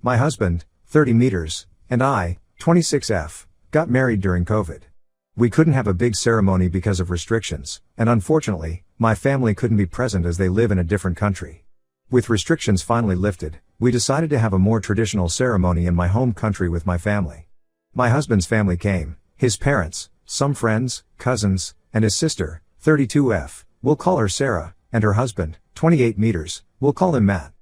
My husband, 30 meters, and I, 26F, got married during COVID. We couldn't have a big ceremony because of restrictions, and unfortunately, my family couldn't be present as they live in a different country. With restrictions finally lifted, we decided to have a more traditional ceremony in my home country with my family. My husband's family came, his parents, some friends, cousins, and his sister, 32F, we'll call her Sarah, and her husband, 28 meters, we'll call him Matt.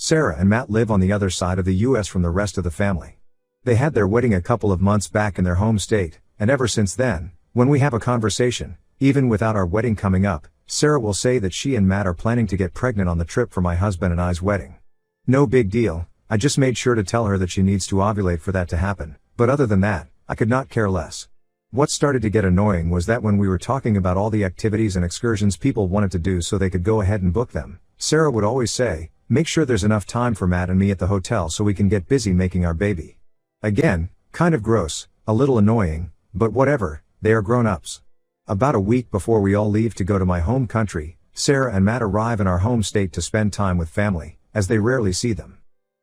Sarah and Matt live on the other side of the US from the rest of the family. They had their wedding a couple of months back in their home state, and ever since then, when we have a conversation, even without our wedding coming up, Sarah will say that she and Matt are planning to get pregnant on the trip for my husband and I's wedding. No big deal, I just made sure to tell her that she needs to ovulate for that to happen, but other than that, I could not care less. What started to get annoying was that when we were talking about all the activities and excursions people wanted to do so they could go ahead and book them, Sarah would always say, make sure there's enough time for Matt and me at the hotel so we can get busy making our baby. Again, kind of gross, a little annoying, but whatever, they are grown-ups. About a week before we all leave to go to my home country, Sarah and Matt arrive in our home state to spend time with family, as they rarely see them.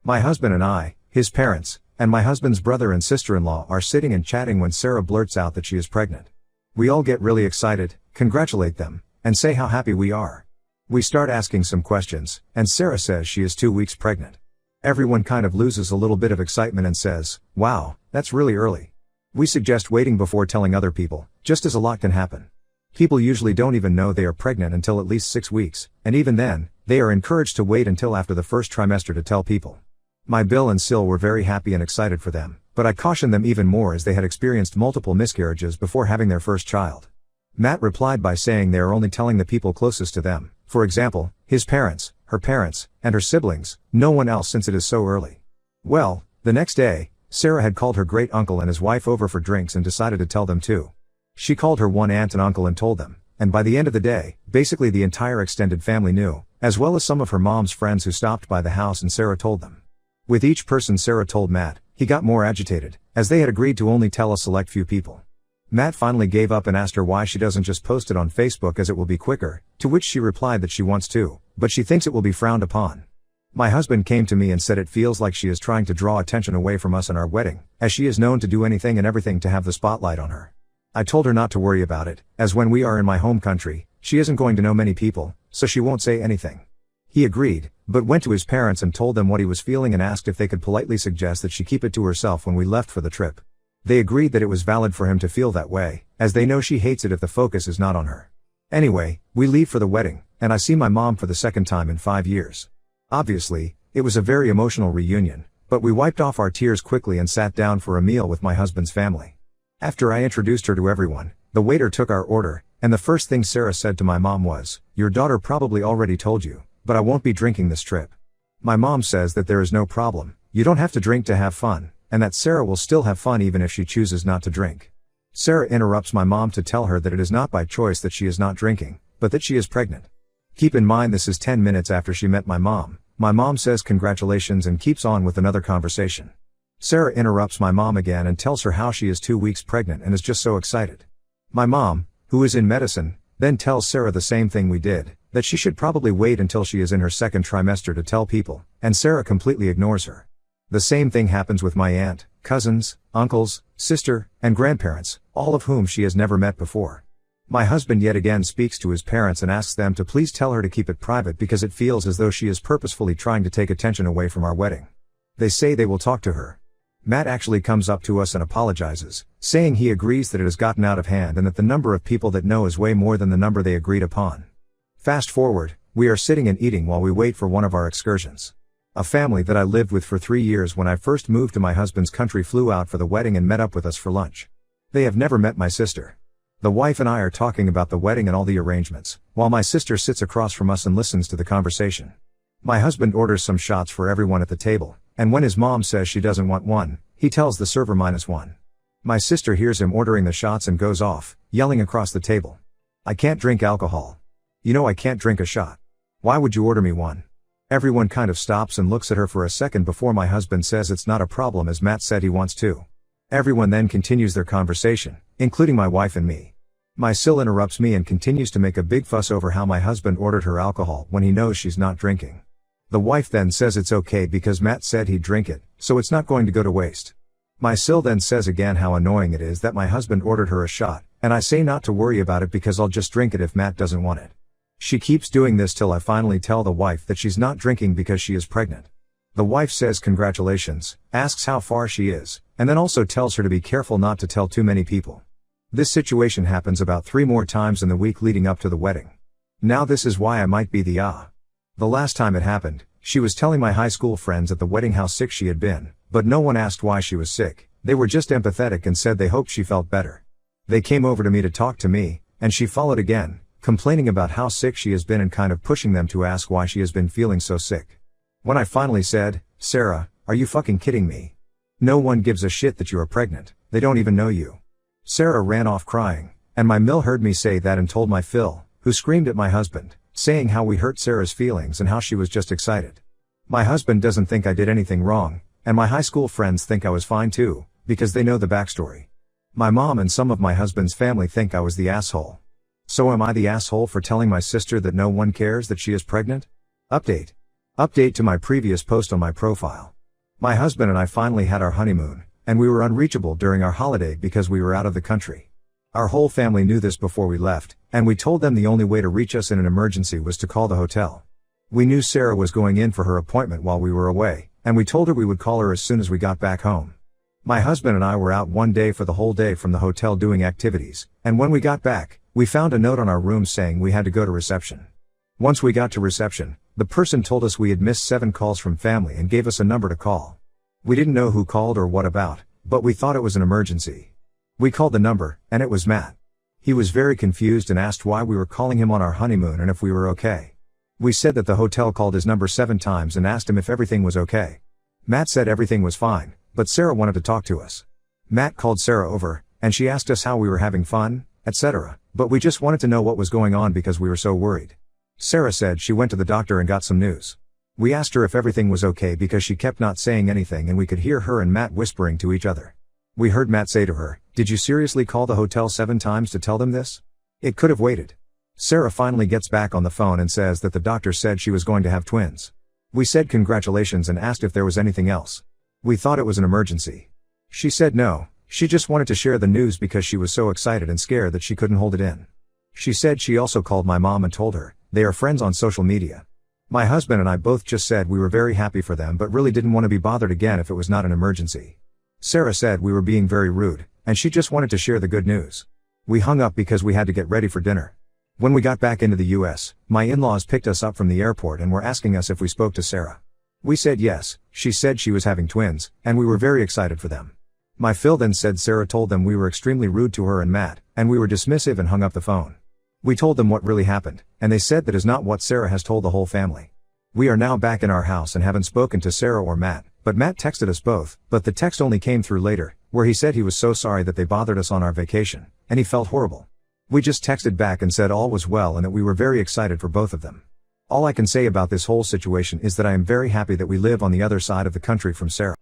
My husband and I, his parents, and my husband's brother and sister-in-law are sitting and chatting when Sarah blurts out that she is pregnant. We all get really excited, congratulate them, and say how happy we are. We start asking some questions, and Sarah says she is 2 weeks pregnant. Everyone kind of loses a little bit of excitement and says, wow, that's really early. We suggest waiting before telling other people, just as a lot can happen. People usually don't even know they are pregnant until at least 6 weeks, and even then, they are encouraged to wait until after the first trimester to tell people. My Bill and Sil were very happy and excited for them, but I cautioned them even more as they had experienced multiple miscarriages before having their first child. Matt replied by saying they are only telling the people closest to them, for example, his parents, her parents, and her siblings, no one else since it is so early. Well, the next day, Sarah had called her great uncle and his wife over for drinks and decided to tell them too. She called her one aunt and uncle and told them, and by the end of the day, basically the entire extended family knew, as well as some of her mom's friends who stopped by the house, and Sarah told them. With each person Sarah told Matt, he got more agitated, as they had agreed to only tell a select few people. Matt finally gave up and asked her why she doesn't just post it on Facebook as it will be quicker, to which she replied that she wants to, but she thinks it will be frowned upon. My husband came to me and said it feels like she is trying to draw attention away from us and our wedding, as she is known to do anything and everything to have the spotlight on her. I told her not to worry about it, as when we are in my home country, she isn't going to know many people, so she won't say anything. He agreed, but went to his parents and told them what he was feeling and asked if they could politely suggest that she keep it to herself when we left for the trip. They agreed that it was valid for him to feel that way, as they know she hates it if the focus is not on her. Anyway, we leave for the wedding, and I see my mom for the second time in 5 years. Obviously, it was a very emotional reunion, but we wiped off our tears quickly and sat down for a meal with my husband's family. After I introduced her to everyone, the waiter took our order, and the first thing Sarah said to my mom was, "Your daughter probably already told you, but I won't be drinking this trip." My mom says that there is no problem, you don't have to drink to have fun, and that Sarah will still have fun even if she chooses not to drink. Sarah interrupts my mom to tell her that it is not by choice that she is not drinking, but that she is pregnant. Keep in mind this is 10 minutes after she met my mom. My mom says congratulations and keeps on with another conversation. Sarah interrupts my mom again and tells her how she is 2 weeks pregnant and is just so excited. My mom, who is in medicine, then tells Sarah the same thing we did, that she should probably wait until she is in her second trimester to tell people, and Sarah completely ignores her. The same thing happens with my aunt, cousins, uncles, sister, and grandparents, all of whom she has never met before. My husband yet again speaks to his parents and asks them to please tell her to keep it private because it feels as though she is purposefully trying to take attention away from our wedding. They say they will talk to her. Matt actually comes up to us and apologizes, saying he agrees that it has gotten out of hand and that the number of people that know is way more than the number they agreed upon. Fast forward, we are sitting and eating while we wait for one of our excursions. A family that I lived with for 3 years when I first moved to my husband's country flew out for the wedding and met up with us for lunch. They have never met my sister. The wife and I are talking about the wedding and all the arrangements, while my sister sits across from us and listens to the conversation. My husband orders some shots for everyone at the table, and when his mom says she doesn't want one, he tells the server -1. My sister hears him ordering the shots and goes off, yelling across the table. "I can't drink alcohol. You know I can't drink a shot. Why would you order me one?" Everyone kind of stops and looks at her for a second before my husband says it's not a problem as Matt said he wants to. Everyone then continues their conversation, including my wife and me. My Sil interrupts me and continues to make a big fuss over how my husband ordered her alcohol when he knows she's not drinking. The wife then says it's okay because Matt said he'd drink it, so it's not going to go to waste. My sil then says again how annoying it is that my husband ordered her a shot, and I say not to worry about it because I'll just drink it if Matt doesn't want it. She keeps doing this till I finally tell the wife that she's not drinking because she is pregnant. The wife says congratulations, asks how far she is, and then also tells her to be careful not to tell too many people. This situation happens about 3 more times in the week leading up to the wedding. Now this is why I might be the The last time it happened, she was telling my high school friends at the wedding how sick she had been, but no one asked why she was sick. They were just empathetic and said they hoped she felt better. They came over to me to talk to me, and she followed again, complaining about how sick she has been and kind of pushing them to ask why she has been feeling so sick. When I finally said, "Sarah, are you fucking kidding me? No one gives a shit that you are pregnant, they don't even know you." Sarah ran off crying, and my Mill heard me say that and told my Phil, who screamed at my husband, saying how we hurt Sarah's feelings and how she was just excited. My husband doesn't think I did anything wrong, and my high school friends think I was fine too, because they know the backstory. My mom and some of my husband's family think I was the asshole. So am I the asshole for telling my sister that no one cares that she is pregnant? Update. Update to my previous post on my profile. My husband and I finally had our honeymoon, and we were unreachable during our holiday because we were out of the country. Our whole family knew this before we left, and we told them the only way to reach us in an emergency was to call the hotel. We knew Sarah was going in for her appointment while we were away, and we told her we would call her as soon as we got back home. My husband and I were out one day for the whole day from the hotel doing activities, and when we got back, we found a note on our room saying we had to go to reception. Once we got to reception, the person told us we had missed 7 calls from family and gave us a number to call. We didn't know who called or what about, but we thought it was an emergency. We called the number, and it was Matt. He was very confused and asked why we were calling him on our honeymoon and if we were okay. We said that the hotel called his number 7 times and asked him if everything was okay. Matt said everything was fine, but Sarah wanted to talk to us. Matt called Sarah over, and she asked us how we were having fun, etc., but we just wanted to know what was going on because we were so worried. Sarah said she went to the doctor and got some news. We asked her if everything was okay because she kept not saying anything and we could hear her and Matt whispering to each other. We heard Matt say to her, "Did you seriously call the hotel 7 times to tell them this? It could have waited." Sarah finally gets back on the phone and says that the doctor said she was going to have twins. We said congratulations and asked if there was anything else. We thought it was an emergency. She said no, she just wanted to share the news because she was so excited and scared that she couldn't hold it in. She said she also called my mom and told her. They are friends on social media. My husband and I both just said we were very happy for them but really didn't want to be bothered again if it was not an emergency. Sarah said we were being very rude, and she just wanted to share the good news. We hung up because we had to get ready for dinner. When we got back into the US, my in-laws picked us up from the airport and were asking us if we spoke to Sarah. We said yes, she said she was having twins, and we were very excited for them. My Phil then said Sarah told them we were extremely rude to her and Matt, and we were dismissive and hung up the phone. We told them what really happened, and they said that is not what Sarah has told the whole family. We are now back in our house and haven't spoken to Sarah or Matt, but Matt texted us both, but the text only came through later, where he said he was so sorry that they bothered us on our vacation, and he felt horrible. We just texted back and said all was well and that we were very excited for both of them. All I can say about this whole situation is that I am very happy that we live on the other side of the country from Sarah.